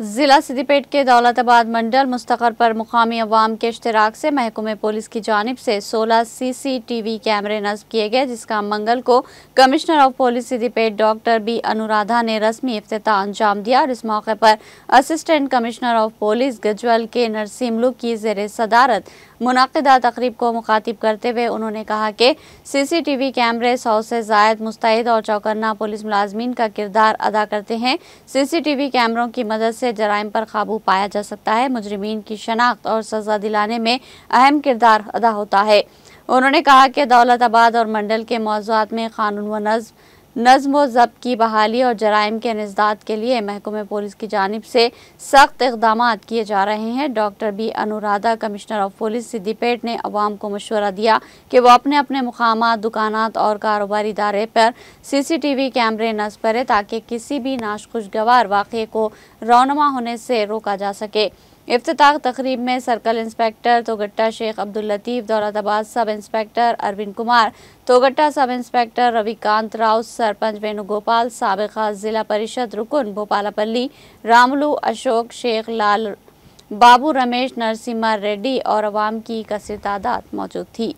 जिला सिद्दीपेट के दौलताबाद मंडल मुस्तकर पर मुकामी अवाम के इश्तराक से महकमे पुलिस की जानिब से 16 CCTV कैमरे नस्ब किए गए, जिसका मंगल को commissioner of police Siddipet doctor B Anuradha ने रस्मी इफ्तिताह अंजाम दिया। और इस मौके पर assistant commissioner of police Gajwel K Narsimlu की ज़ेर सदारत मुनक़िदा तकरीब को मुखातिब करते हुए उन्होंने कहा कि CCTV कैमरे 100 से ज़ायद मुस्तैद और चौकन्ना पुलिस मुलाजमीन का किरदार अदा करते हैं। CCTV कैमरों की मदद से जराइम पर काबू पाया जा सकता है, मुजरिमीन की शनाख्त और सजा दिलाने में अहम किरदार अदा होता है। उन्होंने कहा कि दौलताबाद और मंडल के मौज़ूआत में कानून व नज़्म व ज़ब्त की बहाली और जराइम के निज़दात के लिए महकमे पुलिस की जानिब से सख्त इक़दामात किए जा रहे हैं। Doctor B Anuradha commissioner of police Siddipet ने अवाम को मशवरा दिया कि वो अपने अपने मुकामात, दुकानात और कारोबारी इदारे पर CCTV कैमरे नस्ब करें ताकि किसी भी नाखुशगवार वाक़े को रौनमा होने से रोका जा सके। इफ्तिताह तकरीब में circle inspector Thogutta Sheikh Abdul Latif, Daulatabad sub inspector Arvind Kumar, Thogutta sub inspector Ravikant Rao, sarpanch Venugopal, साबिक़ा जिला परिषद रुकन भोपालपल्ली रामुलू, अशोक शेख, लाल बाबू, रमेश, नरसिम्हा रेड्डी और अवाम की कसीर तादाद मौजूद थी।